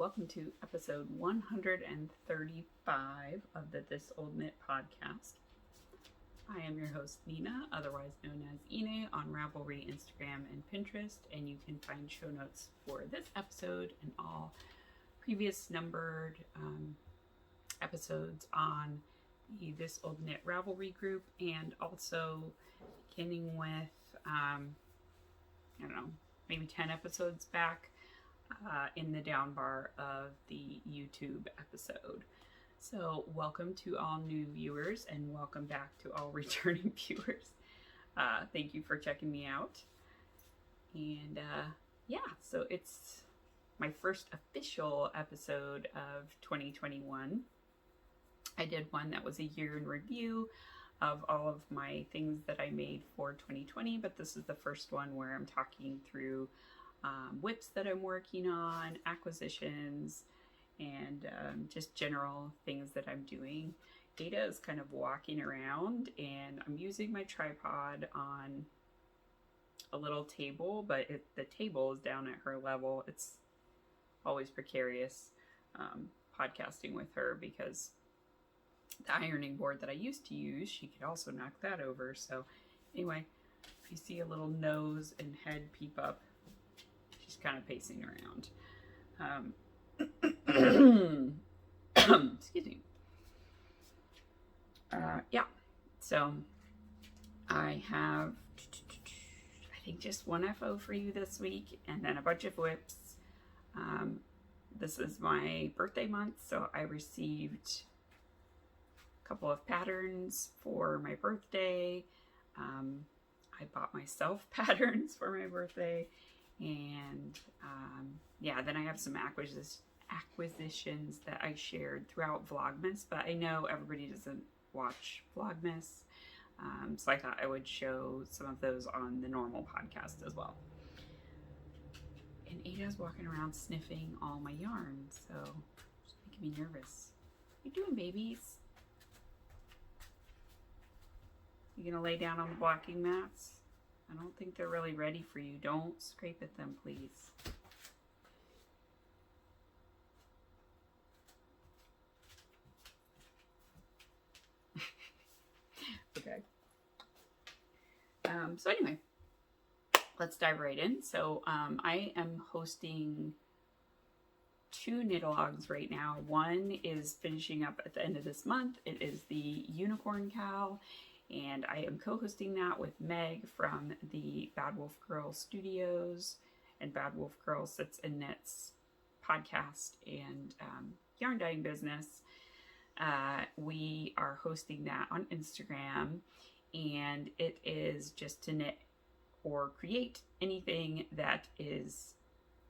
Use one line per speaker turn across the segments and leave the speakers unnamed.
welcome to episode 135 of the This Old Knit podcast. I am your host, Nina, otherwise known as Ine, on Ravelry, Instagram, and Pinterest, and you can find show notes for this episode and all previous numbered episodes on the This Old Knit Ravelry group, and also beginning with, maybe 10 episodes back, in the down bar of the YouTube episode. So welcome to all new viewers and welcome back to all returning viewers. Thank you for checking me out. And so it's my first official episode of 2021. I did one that was a year in review of all of my things that I made for 2020, but this is the first one where I'm talking through whips that I'm working on, acquisitions, and just general things that I'm doing. Ada is kind of walking around and I'm using my tripod on a little table, but the table is down at her level. It's always precarious podcasting with her because the ironing board that I used to use, she could also knock that over. So anyway, if you see a little nose and head peep up, she's kind of pacing around. Excuse me. So I have, I think, just one FO for you this week and then a bunch of whips. This is my birthday month, so I received a couple of patterns for my birthday. I bought myself patterns for my birthday. And then I have some acquisitions that I shared throughout Vlogmas, but I know everybody doesn't watch Vlogmas, so I thought I would show some of those on the normal podcast as well. And Ada's walking around sniffing all my yarn, so it's making me nervous. What are you doing, babies? You gonna lay down on the blocking mats? I don't think they're really ready for you. Don't scrape at them, please. Okay. So anyway, let's dive right in. So I am hosting 2 knit-alongs right now. One is finishing up at the end of this month. It is the Unicorn Cow. And I am co-hosting that with Meg from the Bad Wolf Girl Studios and Bad Wolf Girl Sits and Knits podcast and yarn dyeing business. We are hosting that on Instagram, and it is just to knit or create anything that is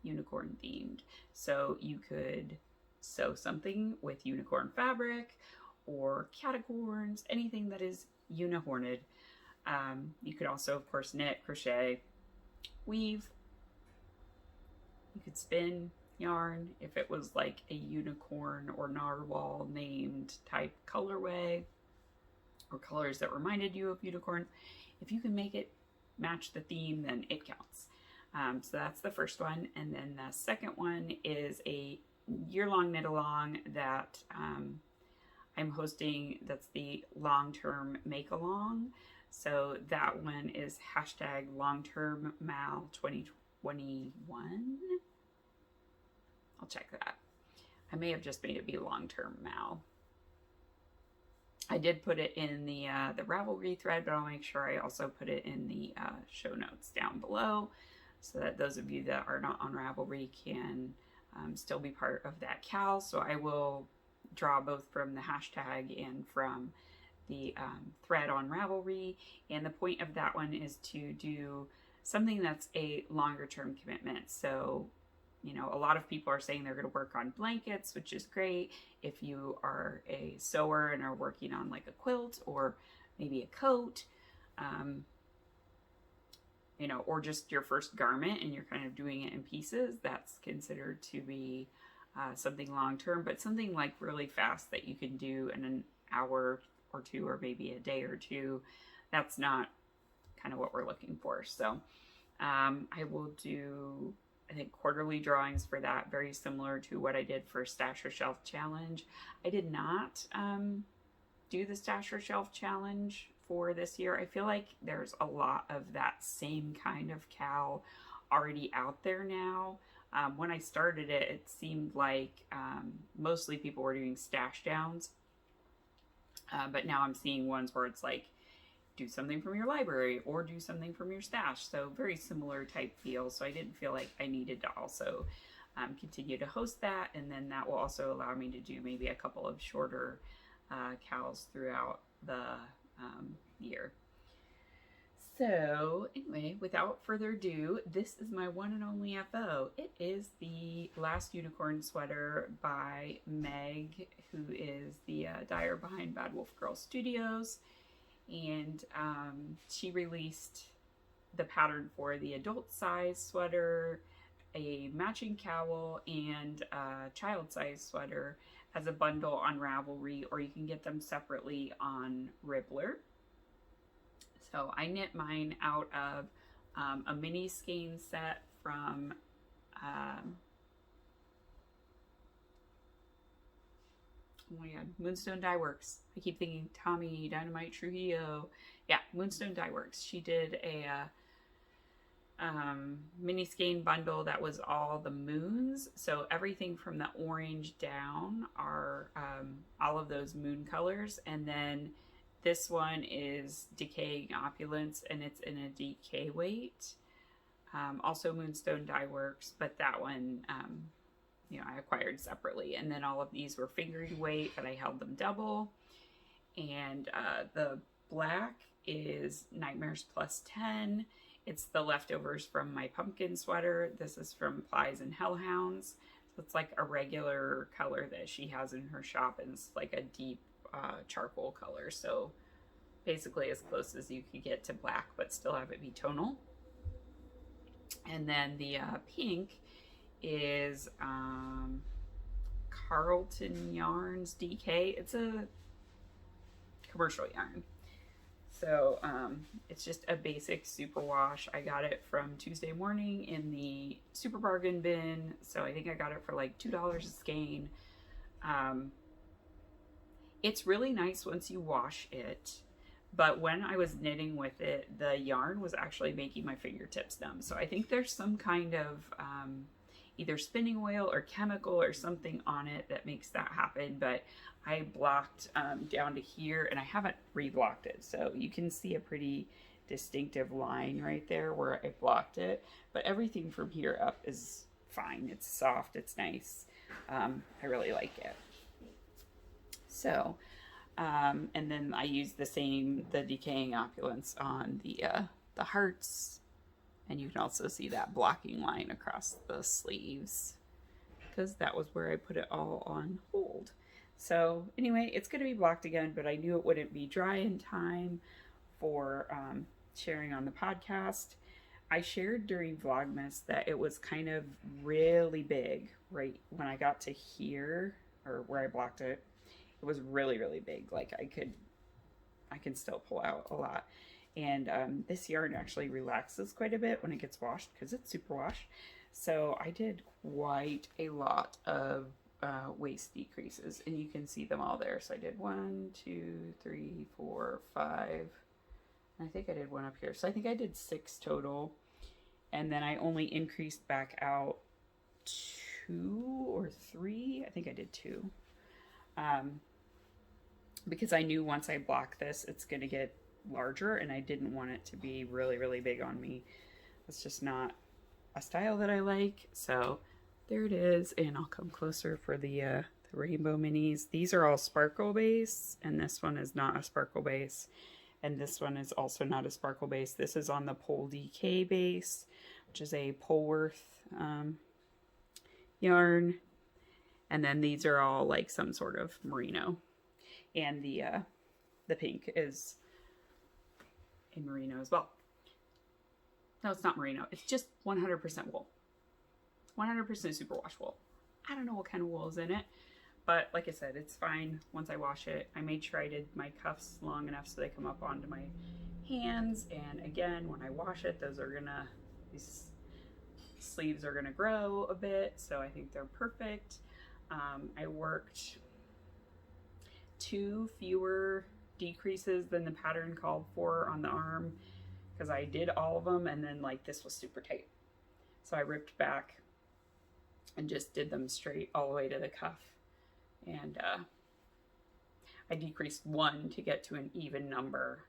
unicorn themed. So you could sew something with unicorn fabric or catacorns, anything that is unihorned. You could also, of course, knit, crochet, weave. You could spin yarn if it was like a unicorn or narwhal named type colorway or colors that reminded you of unicorns. If you can make it match the theme, then it counts. So that's the first one. And then the second one is a year-long knit-along that I'm hosting. That's the long-term make-along. So that one is hashtag long-term Mal 2021. I'll check that. I may have just made it be long-term Mal. I did put it in the Ravelry thread, but I'll make sure I also put it in the show notes down below so that those of you that are not on Ravelry can still be part of that cal. So I will draw both from the hashtag and from the thread on Ravelry. And the point of that one is to do something that's a longer term commitment. So, you know, a lot of people are saying they're going to work on blankets, which is great. If you are a sewer and are working on like a quilt or maybe a coat, or just your first garment and you're kind of doing it in pieces, that's considered to be something long-term, but something like really fast that you can do in an hour or two, or maybe a day or two, that's not kind of what we're looking for. So I will do I think, quarterly drawings for that, very similar to what I did for Stasher Shelf Challenge. I did not do the Stasher Shelf Challenge for this year. I feel like there's a lot of that same kind of cow already out there now. When I started it, it seemed like mostly people were doing stash downs. But now I'm seeing ones where it's like, do something from your library or do something from your stash. So very similar type feel. So I didn't feel like I needed to also continue to host that. And then that will also allow me to do maybe a couple of shorter cows throughout the year. So anyway, without further ado, this is my one and only FO. It is the Last Unicorn sweater by Meg, who is the dyer behind Bad Wolf Girl Studios. And she released the pattern for the adult size sweater, a matching cowl, and a child size sweater as a bundle on Ravelry, or you can get them separately on Ribbler. So I knit mine out of a mini skein set from oh my god, Moonstone Dye Works. I keep thinking Tommy Dynamite Trujillo. Yeah, Moonstone Dye Works. She did a mini skein bundle that was all the moons. So everything from the orange down are all of those moon colors. And then this one is Decaying Opulence, and it's in a DK weight. Also Moonstone Dye Works, but that one I acquired separately. And then all of these were fingered weight, but I held them double. And the black is Nightmares Plus 10. It's the leftovers from my pumpkin sweater. This is from Plies and Hellhounds. So it's like a regular color that she has in her shop, and it's like a deep charcoal color. So basically as close as you could get to black, but still have it be tonal. And then the pink is Carlton Yarns DK. It's a commercial yarn. So it's just a basic superwash. I got it from Tuesday Morning in the super bargain bin. So I think I got it for like $2 a skein. It's really nice once you wash it. But when I was knitting with it, the yarn was actually making my fingertips numb. So I think there's some kind of either spinning oil or chemical or something on it that makes that happen. But I blocked down to here, and I haven't reblocked it. So you can see a pretty distinctive line right there where I blocked it. But everything from here up is fine. It's soft. It's nice. I really like it. So, and then I use the Decaying Opulence on the hearts. And you can also see that blocking line across the sleeves, because that was where I put it all on hold. So anyway, it's going to be blocked again, but I knew it wouldn't be dry in time for sharing on the podcast. I shared during Vlogmas that it was kind of really big right when I got to here, or where I blocked it. It was really, really big. Like I can still pull out a lot. And this yarn actually relaxes quite a bit when it gets washed, because it's super wash. So I did quite a lot of waist decreases, and you can see them all there. So I did 1, 2, 3, 4, 5. And I think I did one up here. So I think I did 6 total. And then I only increased back out 2 or 3. I think I did 2. Because I knew once I block this, it's going to get larger, and I didn't want it to be really, really big on me. It's just not a style that I like. So there it is, and I'll come closer for the rainbow minis. These are all sparkle base, and this one is not a sparkle base, and this one is also not a sparkle base. This is on the Pole DK base, which is a Polworth yarn, and then these are all like some sort of merino, and the pink is in merino as well. No, it's not merino. It's just 100% wool. 100% superwash wool. I don't know what kind of wool is in it, but like I said, it's fine once I wash it. I made sure I did my cuffs long enough so they come up onto my hands. And again, when I wash it, those are gonna, these sleeves are going to grow a bit, so I think they're perfect. I worked 2 fewer decreases than the pattern called for on the arm because I did all of them, and then like this was super tight. So I ripped back and just did them straight all the way to the cuff. And I decreased 1 to get to an even number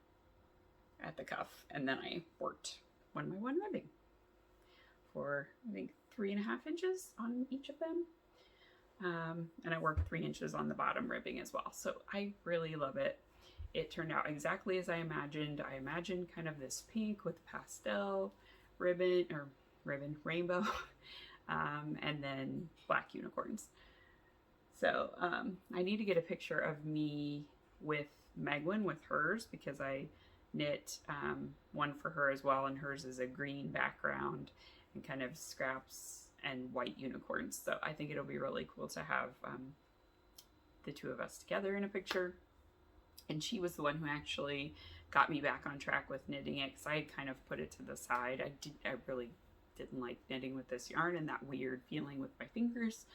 at the cuff, and then I worked 1 by 1 ribbing for I think 3.5 inches on each of them. And I worked 3 inches on the bottom ribbing as well. So I really love it. It turned out exactly as I imagined. I imagined kind of this pink with pastel rainbow, and then black unicorns. So I need to get a picture of me with Megwin with hers, because I knit one for her as well, and hers is a green background and kind of scraps and white unicorns. So I think it'll be really cool to have the 2 of us together in a picture. And she was the one who actually got me back on track with knitting it, because I had kind of put it to the side. I really didn't like knitting with this yarn and that weird feeling with my fingers.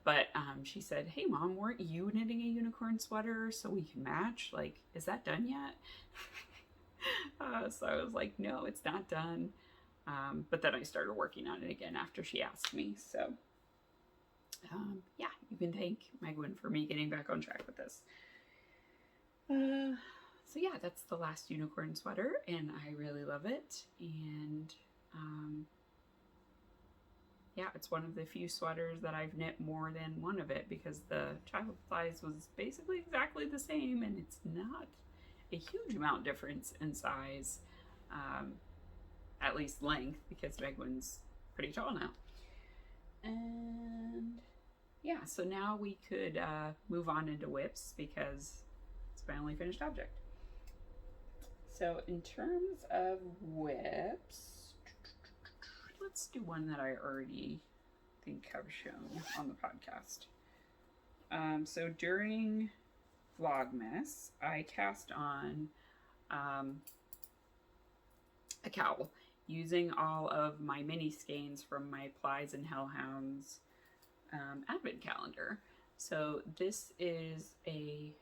But she said, "Hey Mom, weren't you knitting a unicorn sweater so we can match? Like, is that done yet?" So I was like, "No, it's not done." But then I started working on it again after she asked me. So yeah, you can thank Megwin for me getting back on track with this. So yeah, that's the last unicorn sweater, and I really love it. And yeah, it's one of the few sweaters that I've knit more than one of it, because the child size was basically exactly the same, and it's not a huge amount difference in size, at least length, because Megwin's pretty tall now. And yeah, so now we could move on into whips, because it's my only finished object. So in terms of whips, let's do one that I already think I've shown on the podcast. So during Vlogmas, I cast on a cowl using all of my mini skeins from my Plies and Hellhounds advent calendar. So this is a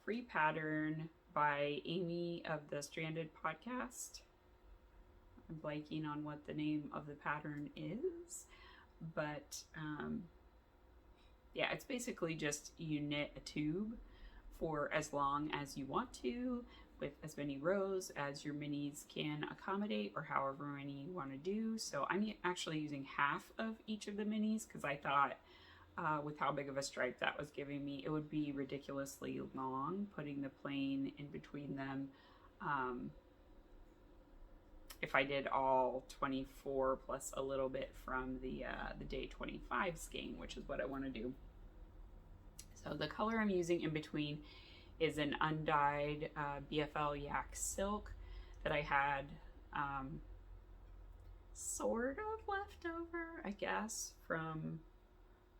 free pattern by Amy of the Stranded podcast. I'm blanking on what the name of the pattern is, but yeah, it's basically just you knit a tube for as long as you want to, with as many rows as your minis can accommodate, or however many you want to do. So I'm actually using half of each of the minis, because I thought with how big of a stripe that was giving me, it would be ridiculously long putting the plain in between them. If I did all 24 plus a little bit from the day 25 skein, which is what I want to do. So the color I'm using in between is an undyed BFL Yak silk that I had sort of left over, I guess, from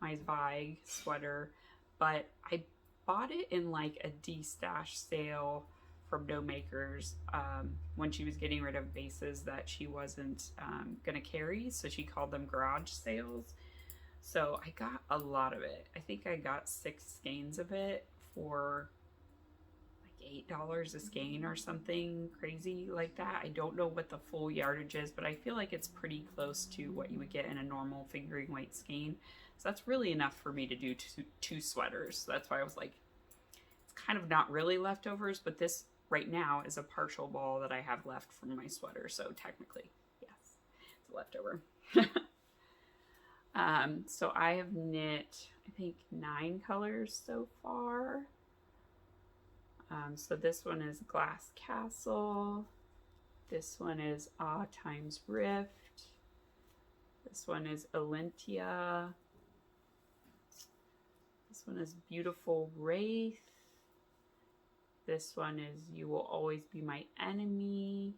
my Zweig sweater, but I bought it in like a de-stash sale from No Makers when she was getting rid of bases that she wasn't gonna carry, so she called them garage sales. So I got a lot of it. I think I got 6 skeins of it for like $8 a skein or something crazy like that. I don't know what the full yardage is, but I feel like it's pretty close to what you would get in a normal fingering weight skein. So that's really enough for me to do 2 sweaters. So that's why I was like, it's kind of not really leftovers, but this right now is a partial ball that I have left from my sweater. So technically, yes, it's a leftover. So I have knit, I think, 9 colors so far. So this one is Glass Castle. This one is Ah Times Rift. This one is Alentia. This one is Beautiful Wraith. This one is You Will Always Be My Enemy.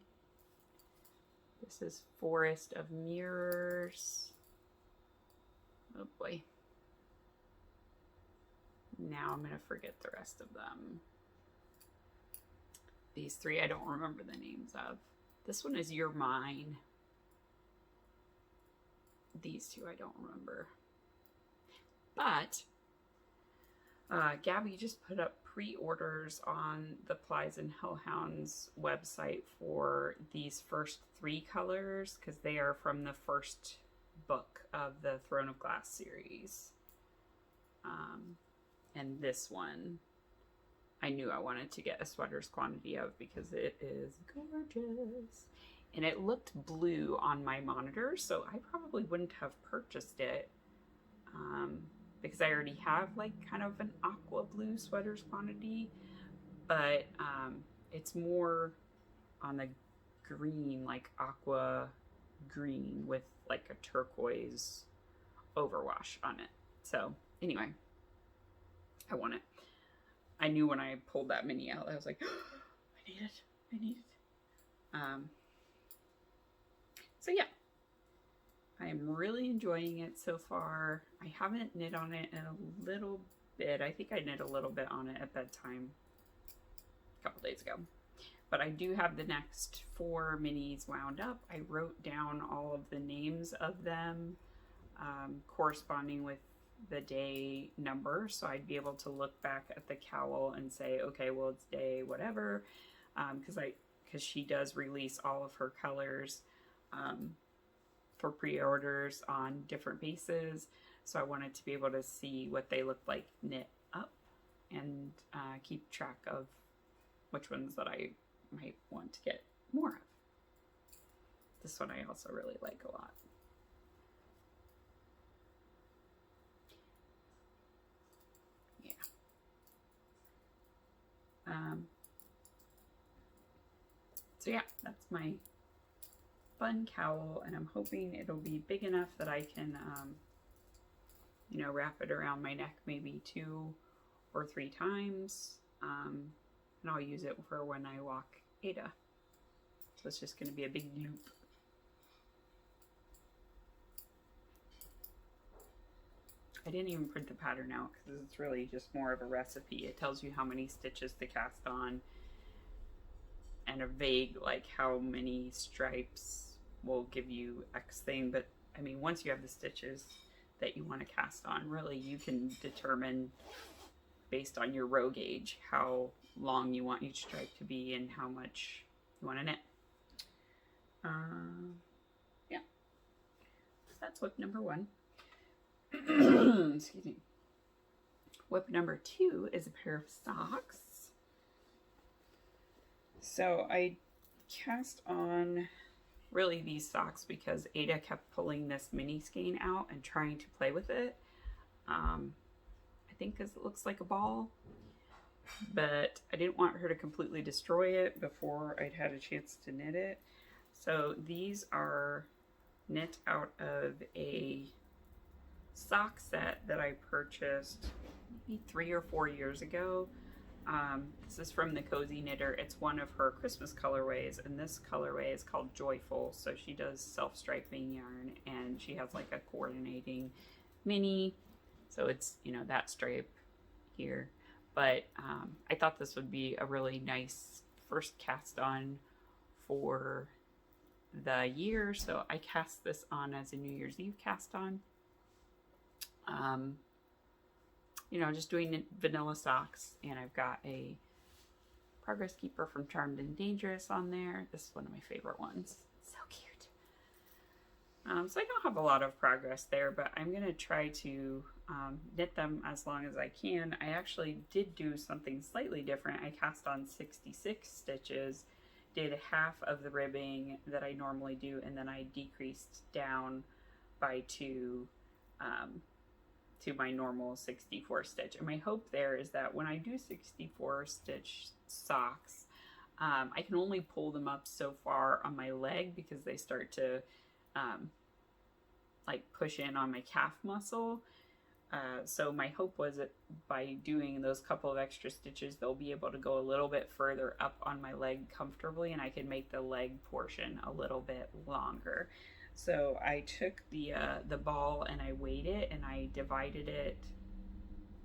This is Forest of Mirrors. Oh boy. Now I'm going to forget the rest of them. These 3 I don't remember the names of. This one is You're Mine. these two I don't remember. But Gabby just put up pre-orders on the Plies and Hellhounds website for these first 3 colors because they are from the first book of the Throne of Glass series. And this one I knew I wanted to get a sweater's quantity of because it is gorgeous. And it looked blue on my monitor, so I probably wouldn't have purchased it because I already have like kind of an aqua blue sweater's quantity, but it's more on the green, like aqua green with like a turquoise overwash on it. So anyway, I want it. I knew when I pulled that mini out, I was like, oh, I need it. I need it. So yeah, I am really enjoying it so far. I haven't knit on it in a little bit. I think I knit a little bit on it at bedtime a couple days ago. But I do have the next 4 minis wound up. I wrote down all of the names of them corresponding with the day number, so I'd be able to look back at the cowl and say, okay, well, it's day whatever, because she does release all of her colors for pre-orders on different bases, so I wanted to be able to see what they look like knit up and keep track of which ones that I might want to get more of. This one I also really like a lot. So yeah, that's my fun cowl, and I'm hoping it'll be big enough that I can, you know, wrap it around my neck maybe 2 or 3 times, and I'll use it for when I walk Ada. So it's just going to be a big loop. I didn't even print the pattern out because it's really just more of a recipe. It tells you how many stitches to cast on and a vague like how many stripes will give you X thing. But I mean, once you have the stitches that you want to cast on, really you can determine based on your row gauge how long you want each stripe to be and how much you want to knit. Yeah, so that's whip number 1. Excuse me. Whip number 2 is a pair of socks. So I cast on really these socks because Ada kept pulling this mini skein out and trying to play with it. I think because it looks like a ball, but I didn't want her to completely destroy it before I'd had a chance to knit it. So these are knit out of a sock set that I purchased maybe 3 or 4 years ago. This is from the Cozy Knitter. It's one of her Christmas colorways, and this colorway is called Joyful. So she does self-striping yarn, and she has like a coordinating mini. So it's, you know, that stripe here. But I thought this would be a really nice first cast on for the year. So I cast this on as a New Year's Eve cast on. You know, just doing vanilla socks, and I've got a Progress Keeper from Charmed and Dangerous on there. This is one of my favorite ones. So cute. So I don't have a lot of progress there, but I'm going to try to knit them as long as I can. I actually did do something slightly different. I cast on 66 stitches, did half of the ribbing that I normally do, and then I decreased down by 2 to my normal 64 stitch. And my hope there is that when I do 64 stitch socks, I can only pull them up so far on my leg because they start to like push in on my calf muscle. So my hope was that by doing those couple of extra stitches, they'll be able to go a little bit further up on my leg comfortably, and I can make the leg portion a little bit longer. So I took the ball and I weighed it and I divided it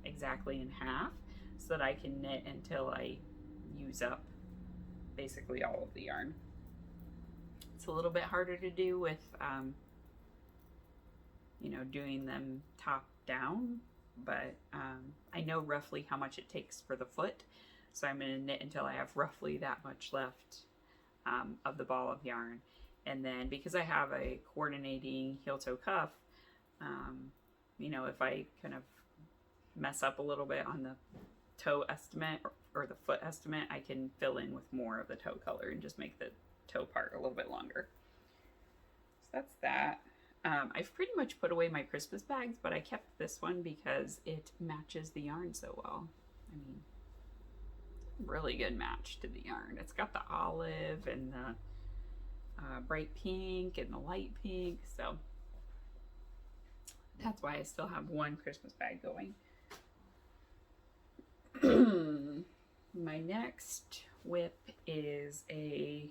exactly in half so that I can knit until I use up basically all of the yarn. It's a little bit harder to do with doing them top down, but I know roughly how much it takes for the foot. So I'm going to knit until I have roughly that much left of the ball of yarn. And then because I have a coordinating heel-toe cuff, if I kind of mess up a little bit on the toe estimate or the foot estimate, I can fill in with more of the toe color and just make the toe part a little bit longer. So that's that. I've pretty much put away my Christmas bags, but I kept this one because it matches the yarn so well. I mean, really good match to the yarn. It's got the olive and the bright pink and the light pink, so that's why I still have one Christmas bag going. My next whip is a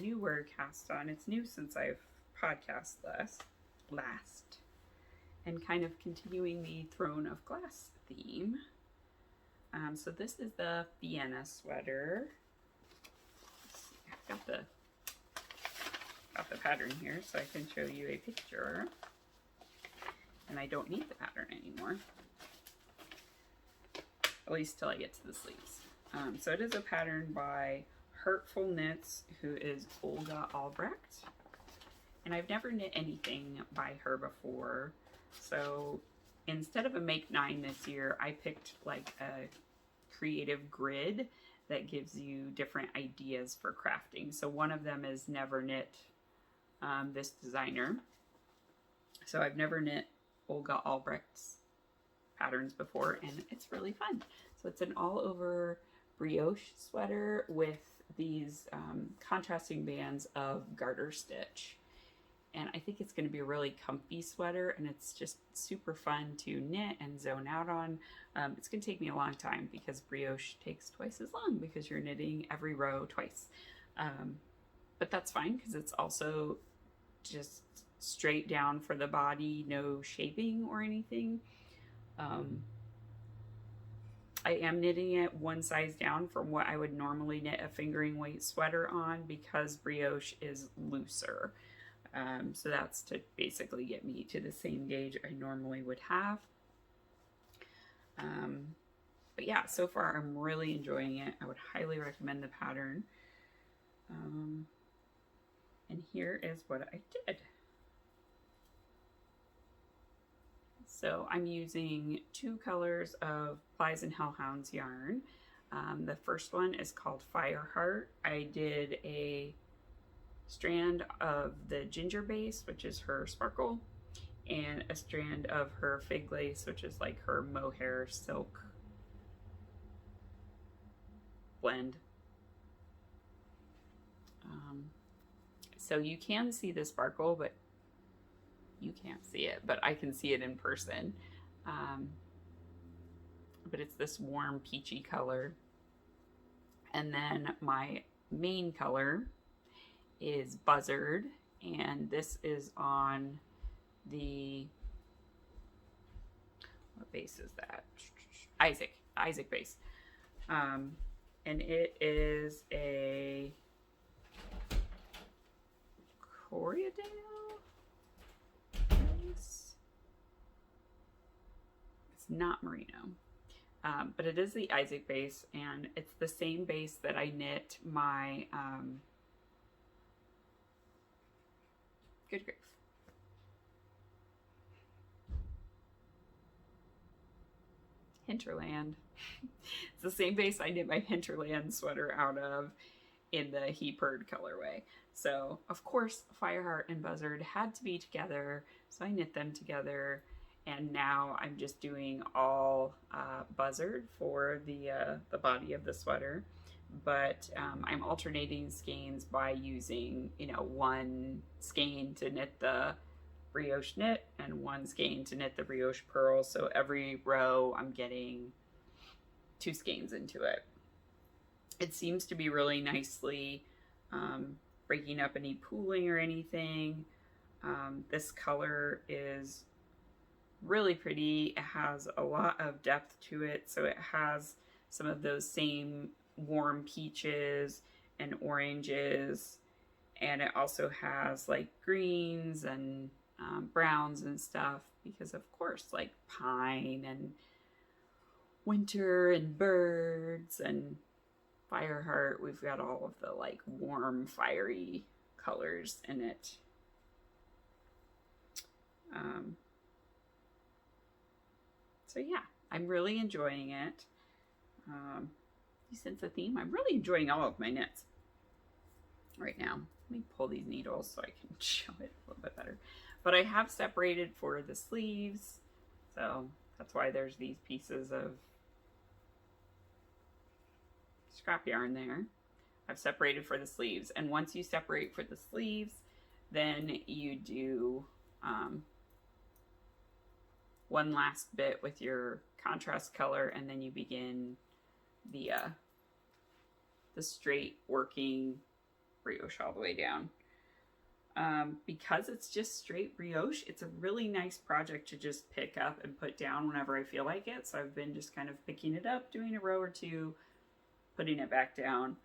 newer cast on. It's new since I've podcast last, and kind of continuing the Throne of Glass theme. So this is the Vienna sweater. I've got the pattern here so I can show you a picture, and I don't need the pattern anymore, at least till I get to the sleeves. So it is a pattern by Hurtful Knits, who is Olga Albrecht. And I've never knit anything by her before. So instead of a Make 9 this year, I picked like a creative grid that gives you different ideas for crafting. So one of them is Never Knit this designer. So I've never knit Olga Albrecht's patterns before, and it's really fun. So it's an all over brioche sweater with these contrasting bands of garter stitch. And I think it's going to be a really comfy sweater, and it's just super fun to knit and zone out on. It's going to take me a long time because brioche takes twice as long because you're knitting every row twice. But that's fine because it's also just straight down for the body, no shaping or anything. I am knitting it one size down from what I would normally knit a fingering weight sweater on because brioche is looser. So that's to basically get me to the same gauge I normally would have. But yeah, so far I'm really enjoying it. I would highly recommend the pattern. And here is what I did. So I'm using 2 colors of Plies and Hellhounds yarn. The first one is called Fireheart. I did a strand of the Ginger Base, which is her sparkle, and a strand of her Fig Lace, which is like her mohair silk blend. So you can see the sparkle, but you can't see it, but I can see it in person. But it's this warm peachy color. And then my main color is Buzzard, and this is on the, what base is that? Isaac base. And it is a Corriedale base. It's not merino. But it is the Isaac base, and it's the same base that I knit my good grief. Hinterland. It's the same base I knit my Hinterland sweater out of in the He Purred colorway. So, of course, Fireheart and Buzzard had to be together, so I knit them together. And now I'm just doing all Buzzard for the body of the sweater. But I'm alternating skeins by using, one skein to knit the brioche knit and one skein to knit the brioche purl. So every row I'm getting 2 skeins into it. It seems to be really nicely breaking up any pooling or anything. This color is really pretty. It has a lot of depth to it, so it has some of those same warm peaches and oranges, and it also has like greens and browns and stuff, because of course, like pine and winter and birds and Fireheart, we've got all of the like warm, fiery colors in it. So yeah, I'm really enjoying it. You sense a theme? I'm really enjoying all of my knits right now. Let me pull these needles so I can show it a little bit better. But I have separated for the sleeves, so that's why there's these pieces of scrap yarn there. I've separated for the sleeves, and once you separate for the sleeves, then you do one last bit with your contrast color, and then you begin the straight working brioche all the way down. Because it's just straight brioche, it's a really nice project to just pick up and put down whenever I feel like it. So I've been just kind of picking it up, doing a row or two, putting it back down.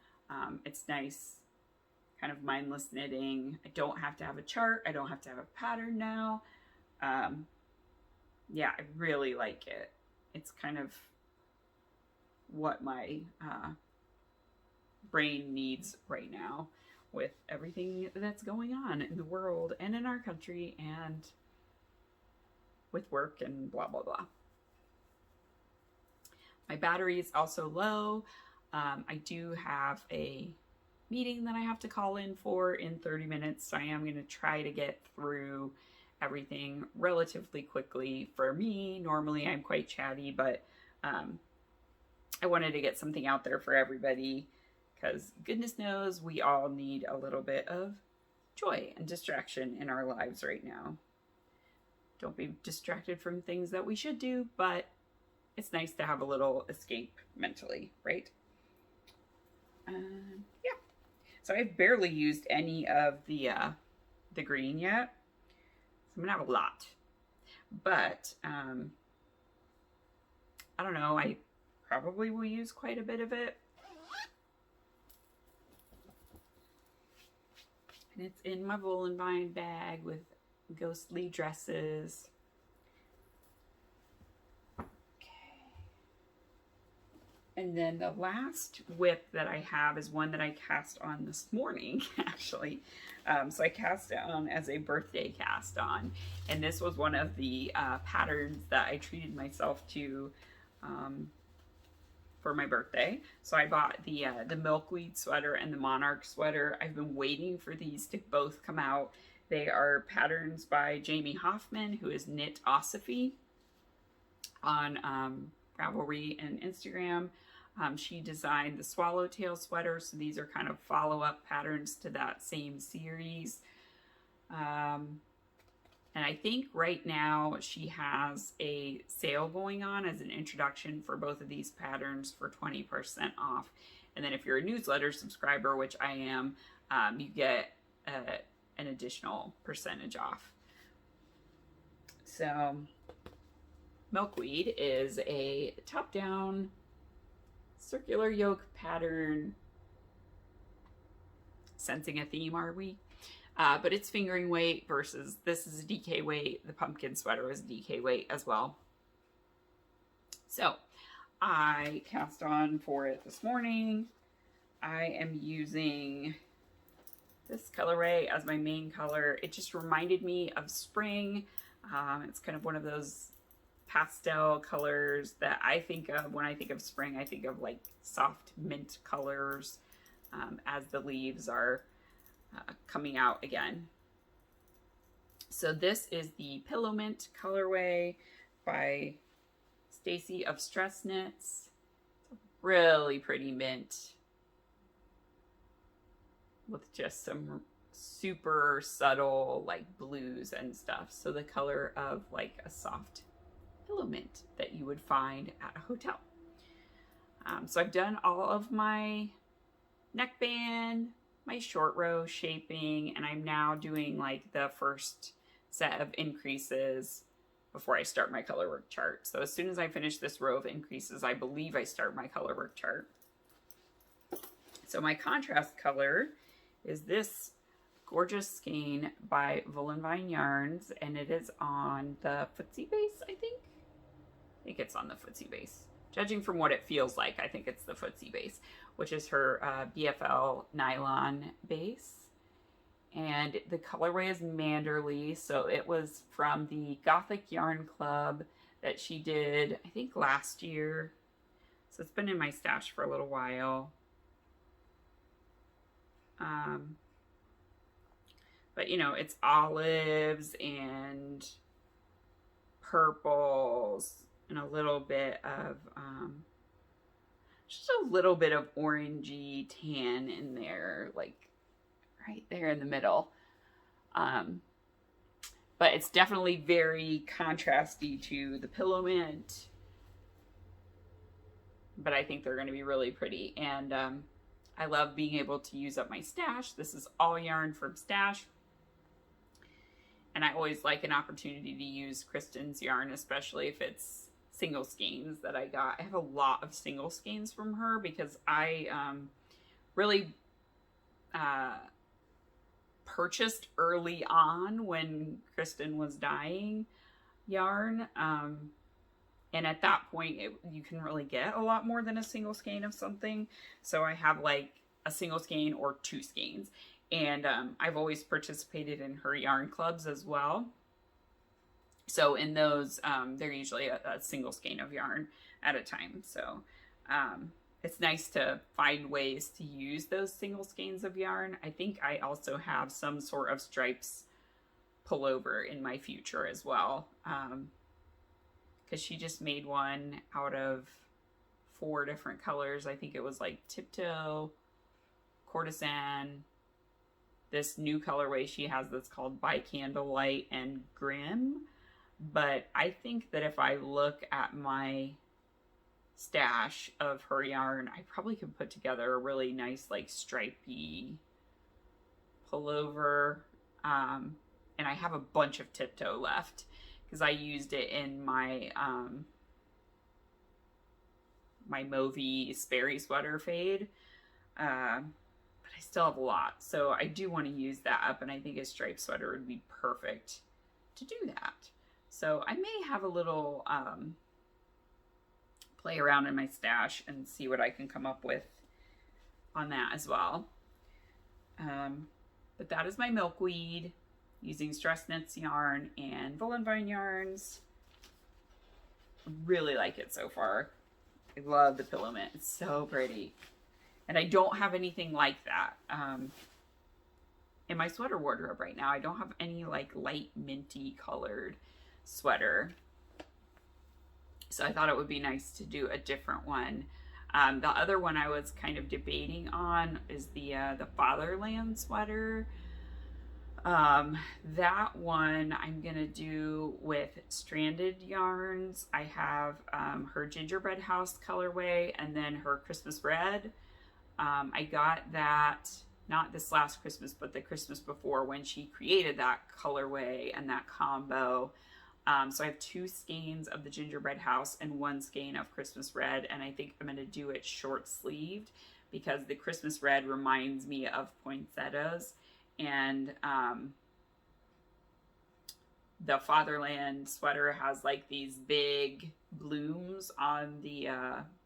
It's nice, kind of mindless knitting. I don't have to have a chart. I don't have to have a pattern now. Yeah, I really like it. It's kind of what my brain needs right now with everything that's going on in the world and in our country and with work and blah, blah, blah. My battery is also low. I do have a meeting that I have to call in for in 30 minutes. So I am going to try to get through everything relatively quickly. For me, normally I'm quite chatty, but I wanted to get something out there for everybody, because goodness knows we all need a little bit of joy and distraction in our lives right now. Don't be distracted from things that we should do, but it's nice to have a little escape mentally, right? Yeah. So I've barely used any of the green yet. So I'm gonna have a lot, but I don't know. I probably will use quite a bit of it. And it's in my Wollonvine bag with ghostly dresses. And then the last whip that I have is one that I cast on this morning, actually. So I cast it on as a birthday cast on. And this was one of the patterns that I treated myself to for my birthday. So I bought the milkweed sweater and the monarch sweater. I've been waiting for these to both come out. They are patterns by Jamie Hoffman, who is Knitosophy on Ravelry and Instagram. She designed the swallowtail sweater, so these are kind of follow-up patterns to that same series. And I think right now she has a sale going on as an introduction for both of these patterns for 20% off. And then if you're a newsletter subscriber, which I am, you get an additional percentage off. So Milkweed is a top-down circular yoke pattern. Sensing a theme, are we? But it's fingering weight versus this is a DK weight. The pumpkin sweater is DK weight as well. So I cast on for it this morning. I am using this colorway as my main color. It just reminded me of spring. It's kind of one of those pastel colors that I think of when I think of spring. I think of like soft mint colors as the leaves are coming out again. So this is the Pillow Mint colorway by Stacy of Stress Knits. It's a really pretty mint with just some super subtle like blues and stuff. So the color of like a soft pillow mint that you would find at a hotel. So I've done all of my neckband, my short row shaping, and I'm now doing like the first set of increases before I start my colorwork chart. So as soon as I finish this row of increases, I believe I start my colorwork chart. So my contrast color is this gorgeous skein by Wollonvine Yarns, and it is on the Footsie base, I think. I think it's on the Footsie base. Judging from what it feels like, I think it's the Footsie base, which is her BFL nylon base. And the colorway is Manderley, so it was from the Gothic Yarn Club that she did, I think, last year. So it's been in my stash for a little while. But you know, it's olives and purples and a little bit of just a little bit of orangey tan in there, like right there in the middle. But it's definitely very contrasty to the Pillow Mint. But I think they're going to be really pretty. And I love being able to use up my stash. This is all yarn from stash. And I always like an opportunity to use Kristen's yarn, especially if it's single skeins that I got. I have a lot of single skeins from her because I really purchased early on when Kristen was dyeing yarn. And at that point, you can really get a lot more than a single skein of something. So I have like a single skein or 2 skeins. And I've always participated in her yarn clubs as well. So in those, they're usually a single skein of yarn at a time. So it's nice to find ways to use those single skeins of yarn. I think I also have some sort of stripes pullover in my future as well. Because she just made one out of 4 different colors. I think it was like Tiptoe, Courtesan, this new colorway she has that's called By Candlelight, and Grim. But I think that if I look at my stash of her yarn, I probably could put together a really nice like stripey pullover. And I have a bunch of Tiptoe left because I used it in my my Mauvey Sperry sweater fade. But I still have a lot, so I do want to use that up, and I think a striped sweater would be perfect to do that. So I may have a little play around in my stash and see what I can come up with on that as well. But that is my Milkweed using Stress Knits yarn and Wollonvine yarns. I really like it so far. I love the Pillow Mint. It's so pretty. And I don't have anything like that in my sweater wardrobe right now. I don't have any like light minty colored sweater. So I thought it would be nice to do a different one. The other one I was kind of debating on is the Fatherland sweater. That one I'm gonna do with stranded yarns. I have her Gingerbread House colorway and then her Christmas Red. I got that not this last Christmas, but the Christmas before when she created that colorway and that combo. So I have 2 skeins of the Gingerbread House and 1 skein of Christmas Red, and I think I'm going to do it short sleeved because the Christmas Red reminds me of poinsettias, and the Fatherland sweater has like these big blooms on the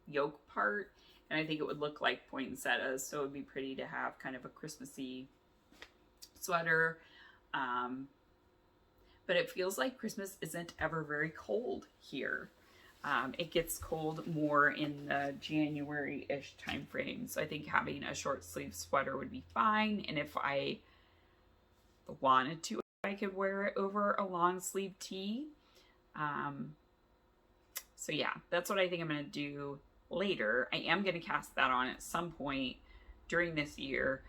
yoke part, and I think it would look like poinsettias, so it would be pretty to have kind of a Christmassy sweater. But it feels like Christmas isn't ever very cold here. It gets cold more in the January-ish time frame. So I think having a short sleeve sweater would be fine. And if I wanted to, I could wear it over a long sleeve tee. So yeah, that's what I think I'm going to do later. I am going to cast that on at some point during this year.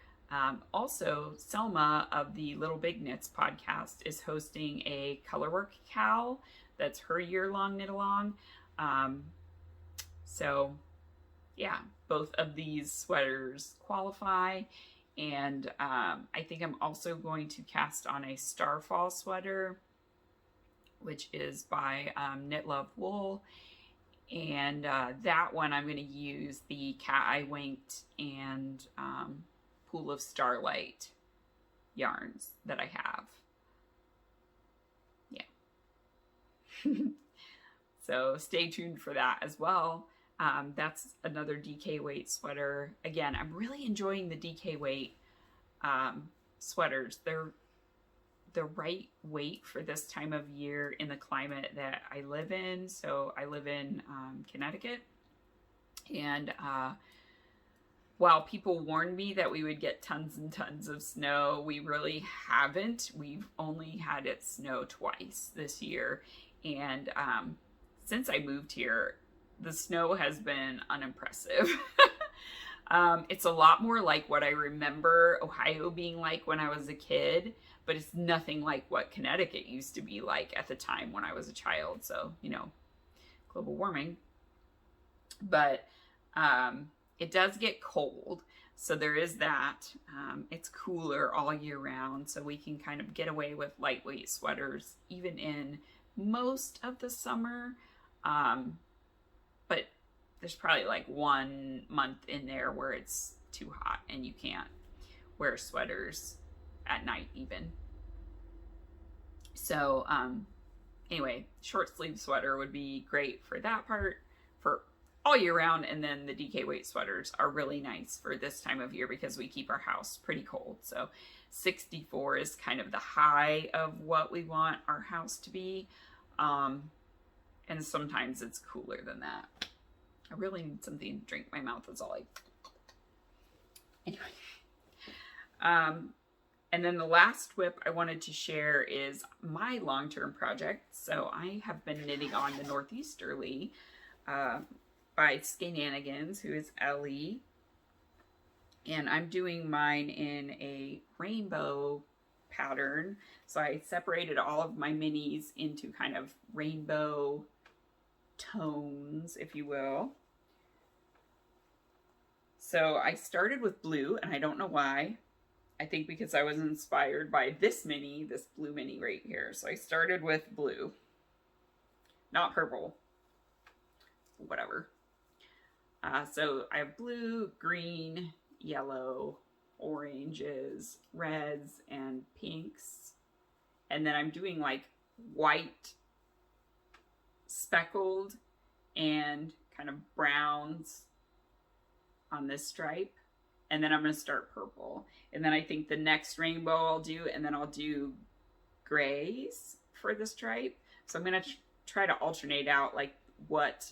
Also, Selma of the Little Big Knits podcast is hosting a colorwork cal that's her year-long knit-along. So yeah, both of these sweaters qualify. And I think I'm also going to cast on a Starfall sweater, which is by Knit Love Wool. And that one I'm going to use the Cat Eye Winked and Pool of Starlight yarns that I have. Yeah. So stay tuned for that as well. That's another DK weight sweater. Again, I'm really enjoying the DK weight sweaters. They're the right weight for this time of year in the climate that I live in. So I live in Connecticut, and while people warned me that we would get tons and tons of snow, we really haven't. We've only had it snow twice this year, and since I moved here, the snow has been unimpressive. It's a lot more like what I remember Ohio being like when I was a kid, but it's nothing like what Connecticut used to be like at the time when I was a child. So, you know, global warming. But it does get cold. So there is that. It's cooler all year round. So we can kind of get away with lightweight sweaters even in most of the summer. But there's probably like 1 month in there where it's too hot and you can't wear sweaters at night even. So anyway, short sleeve sweater would be great for that part for all year round. And then the DK weight sweaters are really nice for this time of year because we keep our house pretty cold. So 64 is kind of the high of what we want our house to be. And sometimes it's cooler than that. I really need something to drink. My mouth is all like... Anyway. And then the last whip I wanted to share is my long-term project. So I have been knitting on the Northeasterly by Skananigans, who is Ellie. And I'm doing mine in a rainbow pattern. So I separated all of my minis into kind of rainbow tones, if you will. So I started with blue, and I don't know why. I think because I was inspired by this mini, this blue mini right here. So I started with blue, not purple, whatever. So I have blue, green, yellow, oranges, reds, and pinks. And then I'm doing like white, speckled, and kind of browns on this stripe. And then I'm going to start purple. And then I think the next rainbow I'll do, and then I'll do grays for the stripe. So I'm going to try to alternate out like what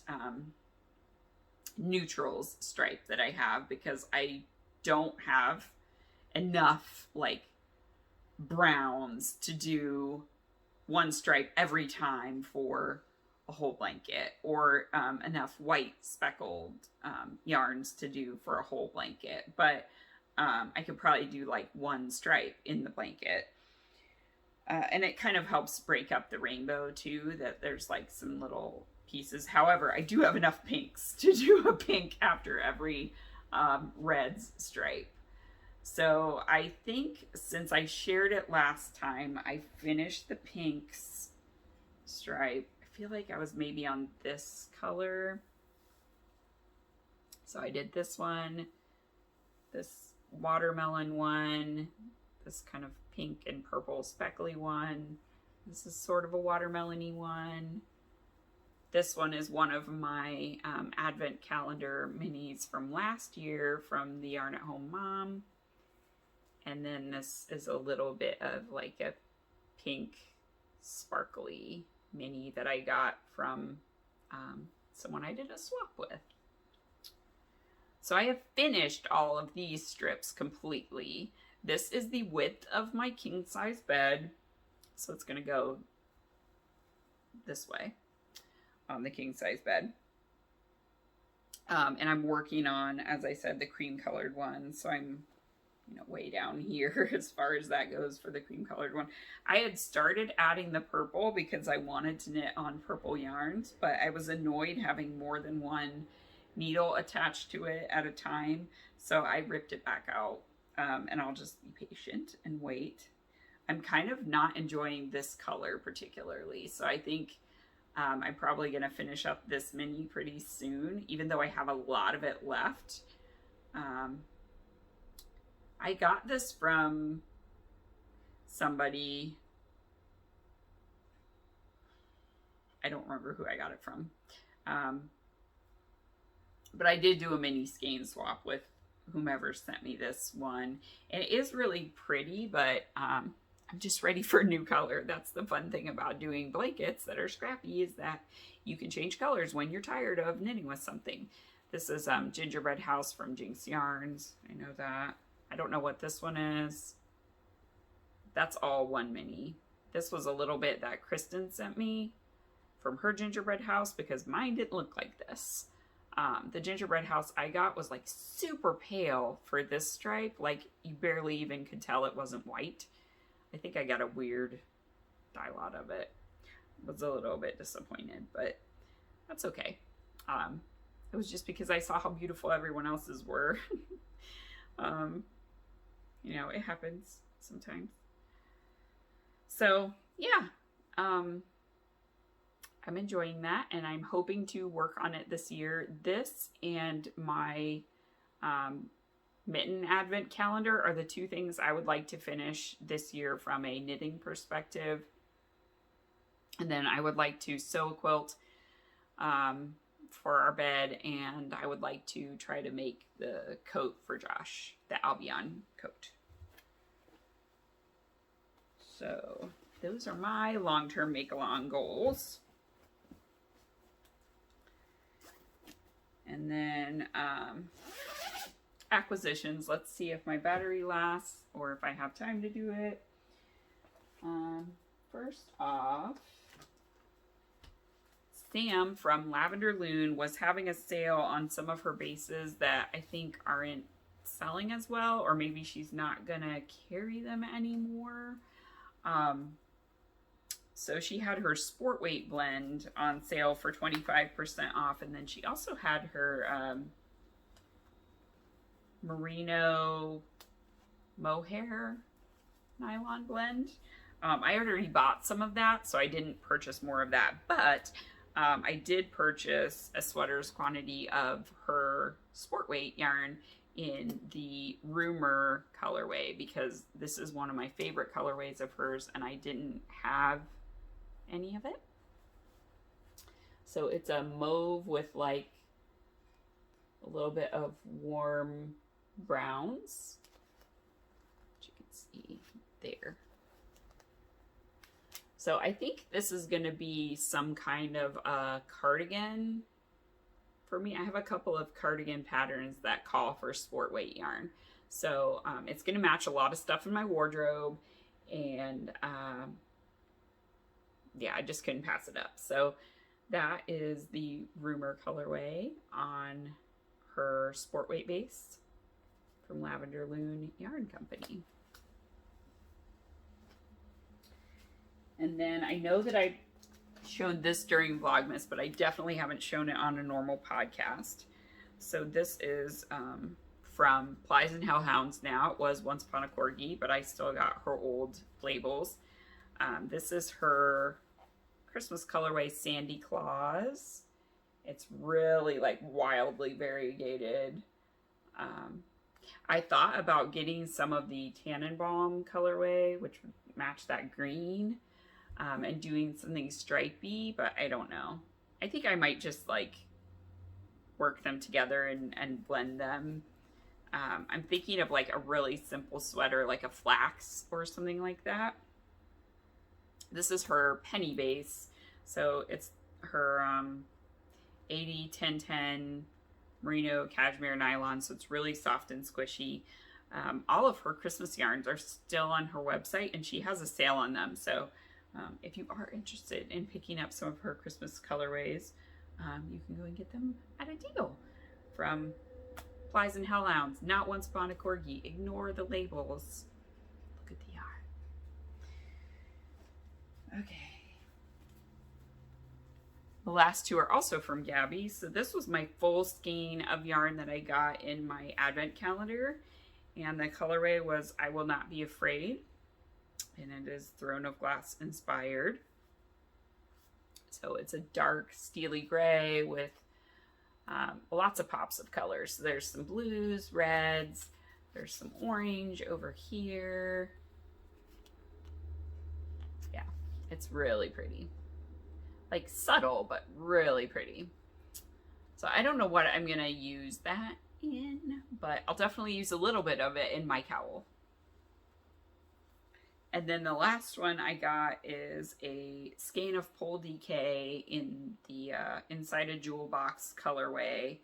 neutrals stripe that I have, because I don't have enough like browns to do one stripe every time for a whole blanket, or enough white speckled yarns to do for a whole blanket. But I could probably do like one stripe in the blanket. And it kind of helps break up the rainbow too, that there's like some little pieces. However, I do have enough pinks to do a pink after every reds stripe. So I think since I shared it last time, I finished the pinks stripe. I feel like I was maybe on this color. So I did this one, this watermelon one, this kind of pink and purple speckly one. This is sort of a watermelon-y one. This one is one of my advent calendar minis from last year from the Yarn at Home Mom. And then this is a little bit of like a pink sparkly mini that I got from someone I did a swap with. So I have finished all of these strips completely. This is the width of my king size bed. So it's going to go this way on the king size bed. And I'm working on, as I said, the cream colored one. So I'm, you know, way down here as far as that goes for the cream colored one. I had started adding the purple because I wanted to knit on purple yarns, but I was annoyed having more than one needle attached to it at a time. So I ripped it back out, and I'll just be patient and wait. I'm kind of not enjoying this color particularly. So I think I'm probably going to finish up this mini pretty soon, even though I have a lot of it left. I got this from somebody, I don't remember who I got it from. But I did do a mini skein swap with whomever sent me this one. And it is really pretty, but I'm just ready for a new color. That's the fun thing about doing blankets that are scrappy, is that you can change colors when you're tired of knitting with something. This is Gingerbread House from Jinx Yarns. I know that. I don't know what this one is. That's all one mini. This was a little bit that Kristen sent me from her Gingerbread House, because mine didn't look like this. The Gingerbread House I got was like super pale for this stripe. Like you barely even could tell it wasn't white. I think I got a weird dye lot of it. Was a little bit disappointed, but that's okay. It was just because I saw how beautiful everyone else's were. You know, it happens sometimes. So yeah, I'm enjoying that, and I'm hoping to work on it this year. This and my mitten advent calendar are the two things I would like to finish this year from a knitting perspective. And then I would like to sew a quilt for our bed, and I would like to try to make the coat for Josh, the Albion coat. So those are my long-term make-along goals. And then acquisitions. Let's see if my battery lasts or if I have time to do it. First off, Sam from Lavender Loon was having a sale on some of her bases that I think aren't selling as well, or maybe she's not gonna carry them anymore. So she had her sport weight blend on sale for 25% off, and then she also had her merino mohair nylon blend. I already bought some of that, so I didn't purchase more of that, but I did purchase a sweater's quantity of her sport weight yarn in the Rumor colorway, because this is one of my favorite colorways of hers, and I didn't have any of it. So it's a mauve with like a little bit of warm browns, which you can see there. So I think this is going to be some kind of a cardigan for me. I have a couple of cardigan patterns that call for sport weight yarn. So it's going to match a lot of stuff in my wardrobe, and yeah, I just couldn't pass it up. So that is the Rumor colorway on her sport weight base from Lavender Loon Yarn Company. And then I know that I showed this during Vlogmas, but I definitely haven't shown it on a normal podcast. So this is from Plies and Hellhounds now. It was Once Upon a Corgi, but I still got her old labels. This is her Christmas colorway Sandy Claus. It's really like wildly variegated. I thought about getting some of the Tannenbaum colorway, which would match that green, and doing something stripey, but I don't know. I think I might just like work them together and blend them. I'm thinking of like a really simple sweater, like a flax or something like that. This is her penny base. So it's her 80-10-10 merino cashmere nylon. So it's really soft and squishy. All of her Christmas yarns are still on her website, and she has a sale on them. So if you are interested in picking up some of her Christmas colorways, you can go and get them at a deal from Plies and Hellhounds. Not Once Upon a Corgi. Ignore the labels. Look at the yarn. Okay. The last two are also from Gabby. So this was my full skein of yarn that I got in my advent calendar. And the colorway was I Will Not Be Afraid. And it is Throne of Glass inspired. So it's a dark steely gray with lots of pops of colors. So there's some blues, reds, there's some orange over here. It's really pretty. Like subtle, but really pretty. So I don't know what I'm gonna use that in, but I'll definitely use a little bit of it in my cowl. And then the last one I got is a skein of Pole DK in the Inside a Jewel Box colorway.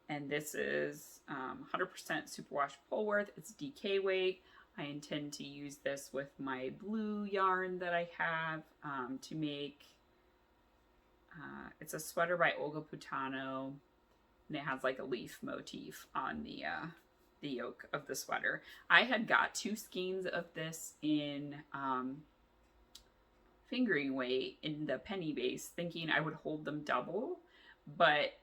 And this is 100% superwash Polworth. It's DK weight. I intend to use this with my blue yarn that I have to make. It's a sweater by Olga Putano, and it has like a leaf motif on the yoke of the sweater. I had got 2 skeins of this in fingering weight in the penny base, thinking I would hold them double, but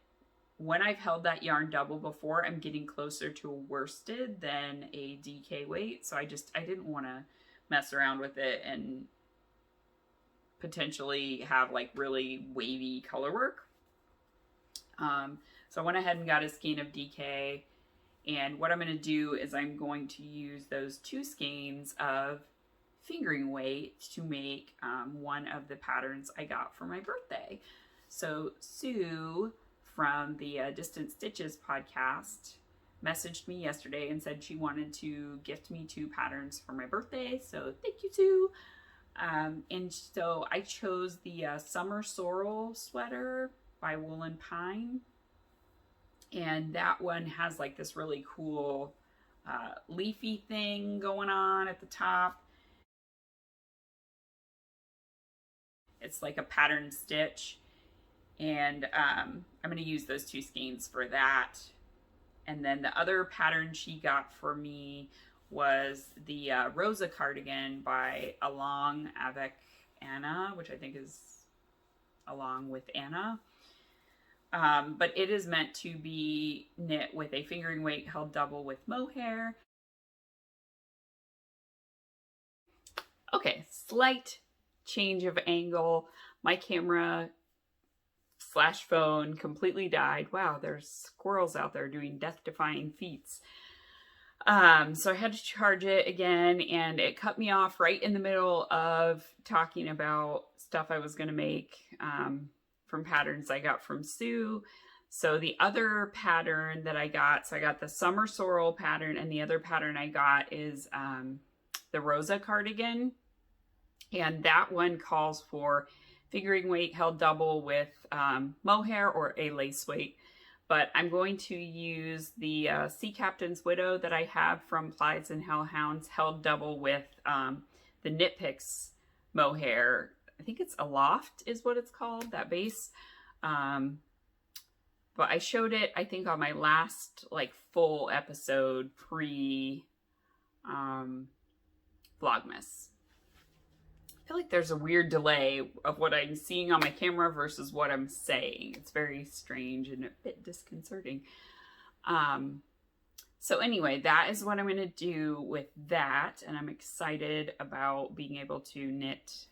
when I've held that yarn double before, I'm getting closer to a worsted than a DK weight, so I didn't want to mess around with it and potentially have like really wavy color work. So I went ahead and got a skein of DK, and what I'm going to do is I'm going to use those 2 skeins of fingering weight to make one of the patterns I got for my birthday. So Sue from the Distant Stitches podcast messaged me yesterday and said she wanted to gift me 2 patterns for my birthday. So thank you, Sue. And so I chose the Summer Sorrel sweater by Woolen Pine. And that one has like this really cool leafy thing going on at the top. It's like a pattern stitch. And I'm going to use those 2 skeins for that. And then the other pattern she got for me was the Rosa cardigan by Along avec Anna, which I think is Along with Anna. But it is meant to be knit with a fingering weight held double with mohair. Okay, slight change of angle. My camera / phone completely died. Wow, there's squirrels out there doing death-defying feats. So I had to charge it again, and it cut me off right in the middle of talking about stuff I was going to make from patterns I got from Sue. So the other pattern that I got, so I got the Summer Sorrel pattern, and the other pattern I got is the Rosa cardigan. And that one calls for fingering weight held double with mohair or a lace weight. But I'm going to use the Sea Captain's Widow that I have from Plies and Hellhounds held double with the Knit Picks mohair. I think it's Aloft is what it's called, that base. But I showed it, I think, on my last like full episode pre Vlogmas. I feel like there's a weird delay of what I'm seeing on my camera versus what I'm saying. It's very strange and a bit disconcerting. So anyway, that is what I'm going to do with that. And I'm excited about being able to knit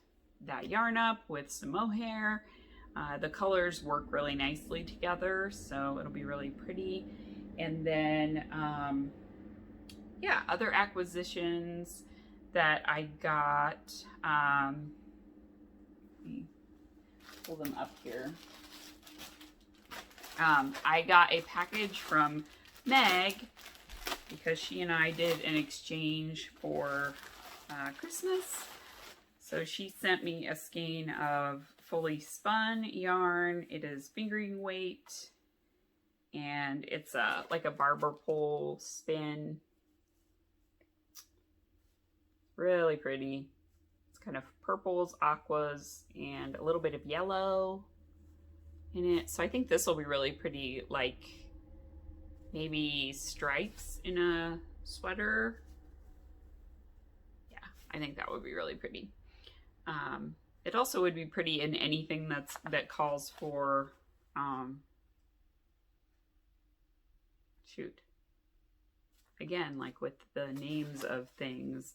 that yarn up with some mohair. The colors work really nicely together, so it'll be really pretty. And then, yeah, other acquisitions that I got, let me pull them up here. I got a package from Meg because she and I did an exchange for Christmas. So she sent me a skein of fully spun yarn. It is fingering weight, and it's like a barber pole spin. Really pretty. It's kind of purples, aquas, and a little bit of yellow in it. So I think this will be really pretty, like maybe stripes in a sweater. Yeah, I think that would be really pretty. It also would be pretty in anything that calls for shoot. Again, like with the names of things.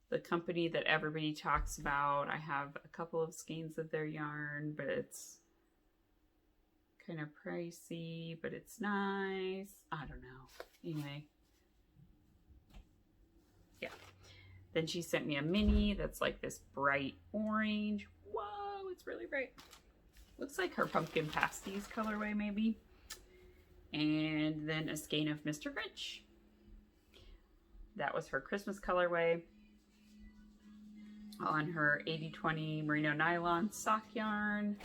The company that everybody talks about, I have a couple of skeins of their yarn, but it's kind of pricey, but it's nice. I don't know. Anyway. Yeah. Then she sent me a mini that's like this bright orange. Whoa, it's really bright. Looks like her pumpkin pasties colorway maybe. And then a skein of Mr. Grinch. That was her Christmas colorway. On her 80/20 merino nylon sock yarn.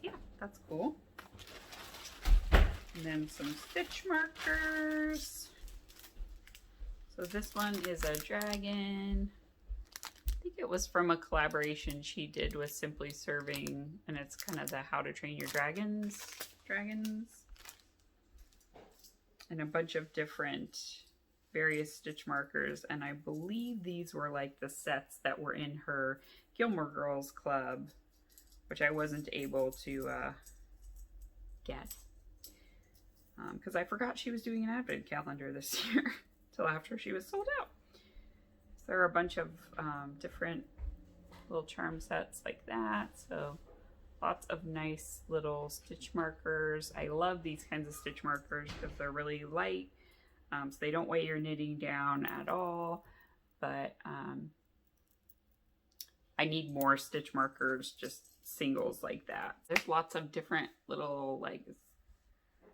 Yeah, that's cool. And then some stitch markers. So this one is a dragon. I think it was from a collaboration she did with Simply Serving, and it's kind of the How to Train Your Dragons. And a bunch of different various stitch markers, and I believe these were like the sets that were in her Gilmore Girls Club, which I wasn't able to get because I forgot she was doing an advent calendar this year till after she was sold out. So there are a bunch of different little charm sets like that, so lots of nice little stitch markers. I love these kinds of stitch markers because they're really light, so they don't weigh your knitting down at all, but I need more stitch markers, just singles like that. There's lots of different little like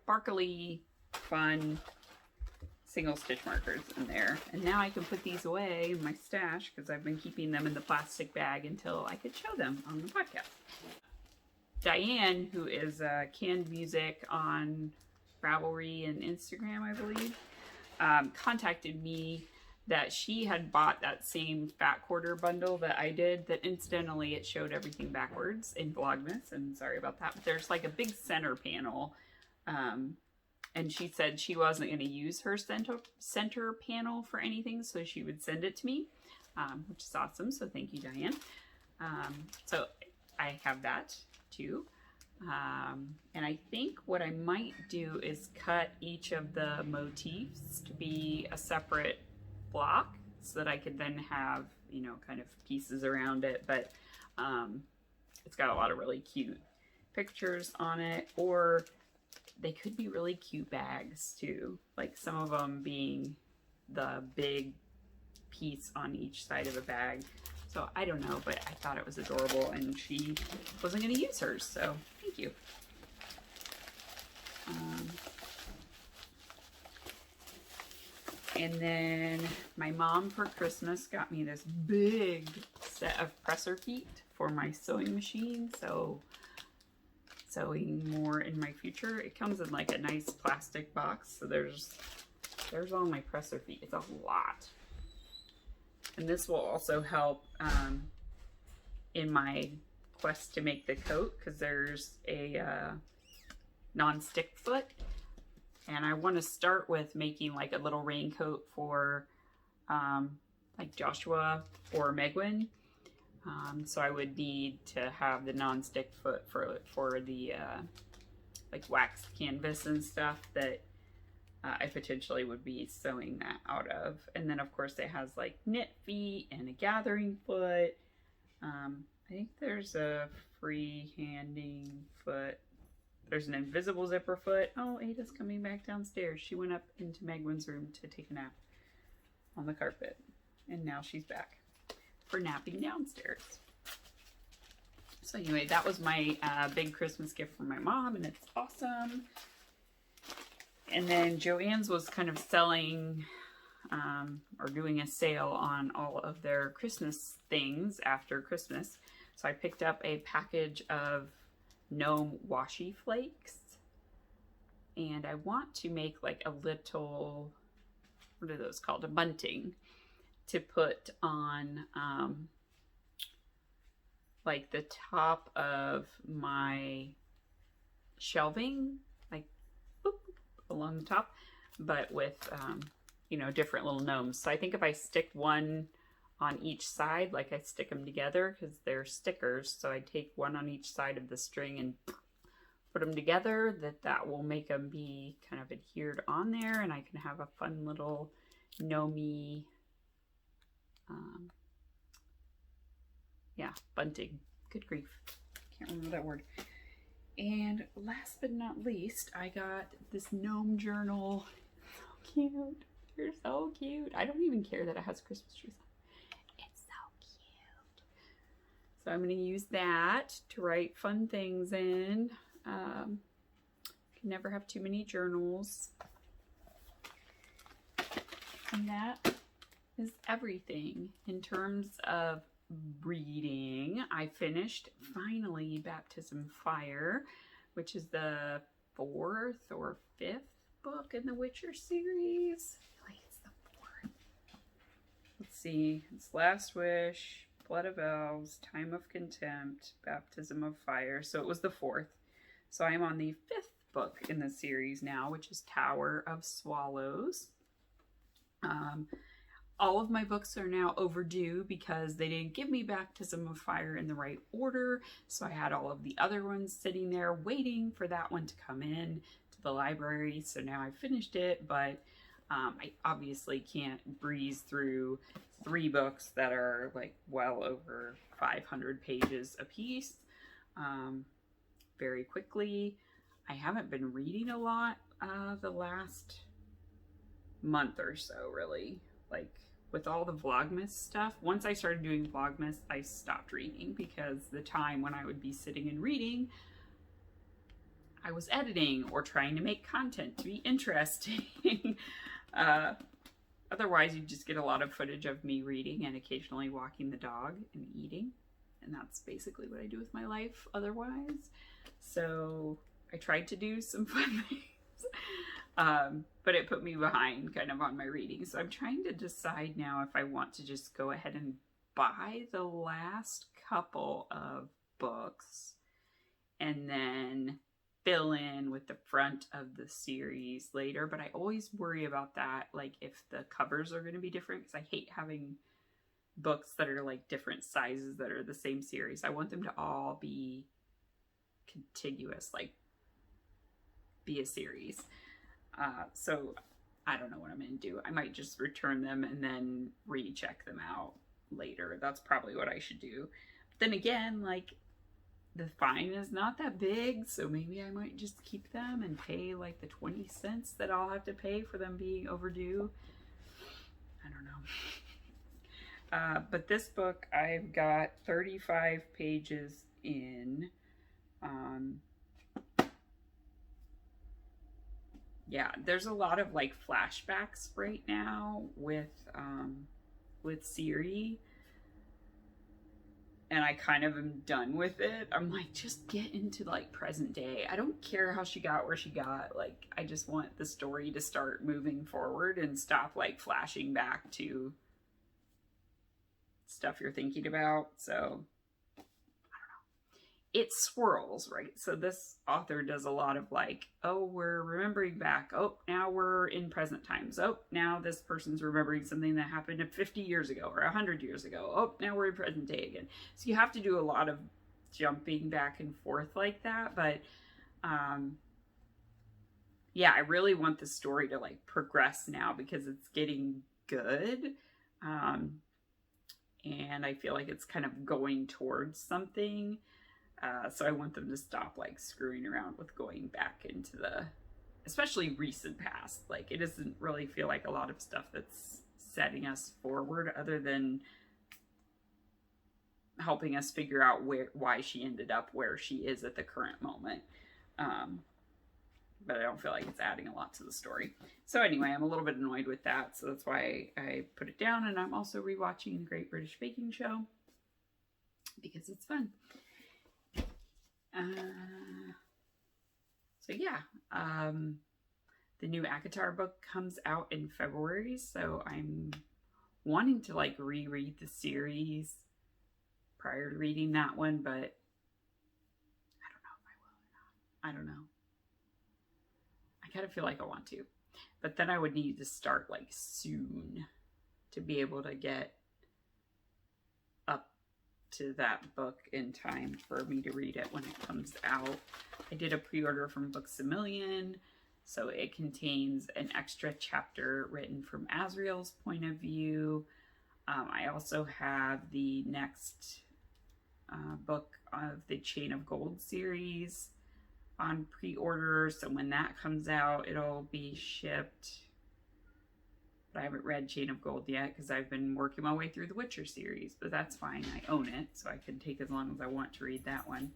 sparkly, fun single stitch markers in there. And now I can put these away in my stash because I've been keeping them in the plastic bag until I could show them on the podcast. Diane, who is Canned Music on Ravelry and Instagram, I believe, contacted me that she had bought that same fat quarter bundle that I did, that incidentally it showed everything backwards in Vlogmas, and sorry about that, but there's like a big center panel, and she said she wasn't going to use her center panel for anything, so she would send it to me, which is awesome, so thank you, Diane. So I have that too. And I think what I might do is cut each of the motifs to be a separate block so that I could then have, you know, kind of pieces around it, but it's got a lot of really cute pictures on it, or they could be really cute bags too, like some of them being the big piece on each side of a bag. So I don't know, but I thought it was adorable, and she wasn't going to use hers, so thank you. And then my mom for Christmas got me this big set of presser feet for my sewing machine, so sewing more in my future. It comes in like a nice plastic box, so there's all my presser feet. It's a lot. And this will also help in my quest to make the coat, because there's a non-stick foot, and I want to start with making like a little raincoat for like Joshua or Megwin. So I would need to have the non-stick foot for the like waxed canvas and stuff that I potentially would be sewing that out of. And then of course it has like knit feet and a gathering foot. I think there's a free-handing foot. There's an invisible zipper foot. Oh, Ada's coming back downstairs. She went up into Megwin's room to take a nap on the carpet, and now she's back for napping downstairs. So anyway, that was my big Christmas gift from my mom, and it's awesome. And then Joann's was kind of selling or doing a sale on all of their Christmas things after Christmas. So I picked up a package of gnome washi flakes, and I want to make like a little, what are those called? A bunting to put on like the top of my shelving, like boop, along the top, but with you know, different little gnomes. So I think if I stick one on each side, like I stick them together because they're stickers, so I take one on each side of the string and put them together, that will make them be kind of adhered on there, and I can have a fun little gnomey yeah, bunting. Good grief, can't remember that word. And last but not least, I got this gnome journal. So cute. They're so cute. I don't even care that it has Christmas trees on. It's so cute. So I'm going to use that to write fun things in. Can never have too many journals. And that is everything. In terms of reading, I finished finally Baptism Fire, which is the 4th or 5th book in the Witcher series. I feel like it's the 4th. Let's see. It's Last Wish, Blood of Elves, Time of Contempt, Baptism of Fire. So it was the 4th. So I'm on the 5th book in the series now, which is Tower of Swallows. All of my books are now overdue because they didn't give me Baptism of Fire in the right order. So I had all of the other ones sitting there waiting for that one to come in to the library. So now I finished it, but I obviously can't breeze through 3 books that are like well over 500 pages apiece very quickly. I haven't been reading a lot the last month or so, really. Like, with all the Vlogmas stuff, once I started doing Vlogmas, I stopped reading because the time when I would be sitting and reading, I was editing or trying to make content to be interesting. Otherwise, you just get a lot of footage of me reading and occasionally walking the dog and eating. And that's basically what I do with my life otherwise. So I tried to do some fun things. But it put me behind kind of on my reading. So I'm trying to decide now if I want to just go ahead and buy the last couple of books and then fill in with the front of the series later. But I always worry about that, like if the covers are going to be different, because I hate having books that are like different sizes that are the same series. I want them to all be contiguous, like be a series. So I don't know what I'm going to do. I might just return them and then recheck them out later. That's probably what I should do. But then again, like, the fine is not that big, so maybe I might just keep them and pay like the 20 cents that I'll have to pay for them being overdue. I don't know. But this book, I've got 35 pages in. Yeah, there's a lot of like flashbacks right now with Ciri, and I kind of am done with it. I'm like, just get into like present day. I don't care how she got where she got. Like, I just want the story to start moving forward and stop like flashing back to stuff you're thinking about. So it swirls, right? So this author does a lot of like, oh, we're remembering back. Oh, now we're in present times. Oh, now this person's remembering something that happened 50 years ago or 100 years ago. Oh, now we're in present day again. So you have to do a lot of jumping back and forth like that. But yeah, I really want the story to like progress now because it's getting good. And I feel like it's kind of going towards something. So I want them to stop like screwing around with going back into the, especially recent past. Like, it doesn't really feel like a lot of stuff that's setting us forward other than helping us figure out why she ended up where she is at the current moment. But I don't feel like it's adding a lot to the story. So anyway, I'm a little bit annoyed with that. So that's why I put it down. And I'm also rewatching The Great British Baking Show because it's fun. So yeah, the new ACOTAR book comes out in February, so I'm wanting to like reread the series prior to reading that one, but I don't know if I will or not. I don't know. I kind of feel like I want to, but then I would need to start like soon to be able to get up to that book in time for me to read it when it comes out. I did a pre-order from Books A Million, so it contains an extra chapter written from Asriel's point of view. I also have the next book of the Chain of Gold series on pre-order, so when that comes out, it'll be shipped But I haven't read Chain of Gold yet because I've been working my way through the Witcher series, but that's fine. I own it, so I can take as long as I want to read that one.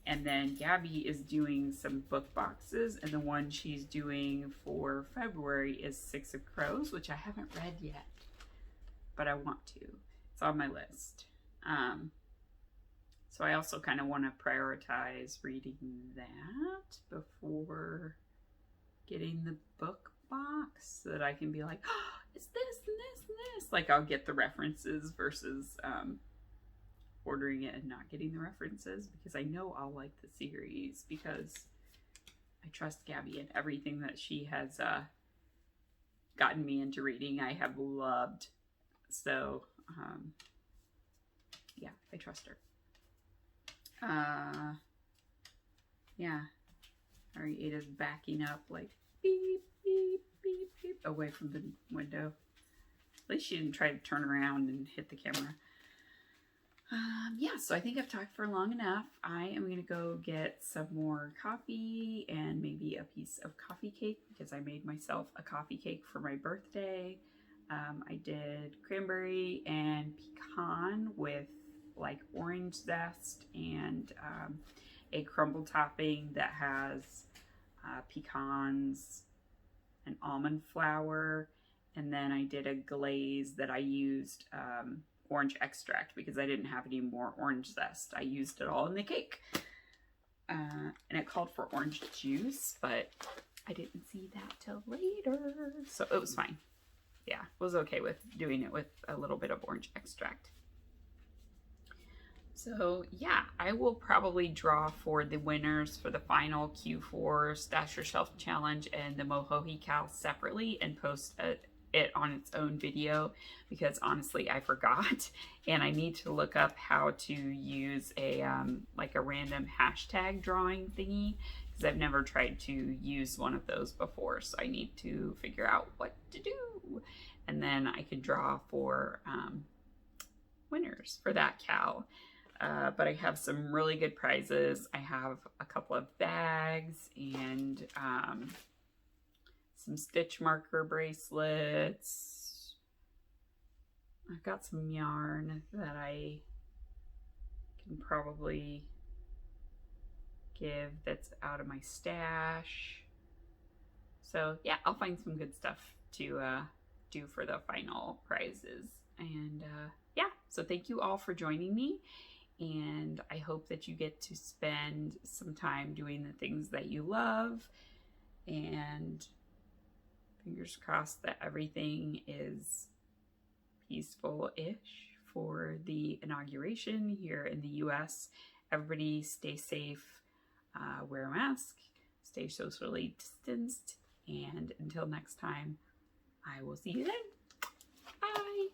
And then Gabby is doing some book boxes, and the one she's doing for February is Six of Crows, which I haven't read yet, but I want to. It's on my list. So I also kind of want to prioritize reading that before getting the book box so that I can be like, oh, it's this and this and this. Like I'll get the references versus ordering it and not getting the references, because I know I'll like the series because I trust Gabby and everything that she has gotten me into reading I have loved. So yeah, I trust her. Yeah, Ariada's backing up like beep, beep, beep, beep, away from the window. At least she didn't try to turn around and hit the camera. Yeah, so I think I've talked for long enough. I am going to go get some more coffee and maybe a piece of coffee cake because I made myself a coffee cake for my birthday. I did cranberry and pecan with like orange zest and a crumble topping that has pecans and almond flour. And then I did a glaze that I used orange extract because I didn't have any more orange zest. I used it all in the cake. And it called for orange juice, but I didn't see that till later. So it was fine. Yeah, was okay with doing it with a little bit of orange extract. So yeah, I will probably draw for the winners for the final Q4 Stash Your Shelf Challenge and the Mohohe Cal separately and post it on its own video because honestly I forgot and I need to look up how to use a like a random hashtag drawing thingy because I've never tried to use one of those before, so I need to figure out what to do and then I can draw for winners for that Cal. But I have some really good prizes. I have a couple of bags and some stitch marker bracelets. I've got some yarn that I can probably give that's out of my stash. So yeah, I'll find some good stuff to do for the final prizes. And yeah, so thank you all for joining me. And I hope that you get to spend some time doing the things that you love. And fingers crossed that everything is peaceful-ish for the inauguration here in the US. Everybody stay safe, wear a mask, stay socially distanced, and until next time, I will see you then. Bye!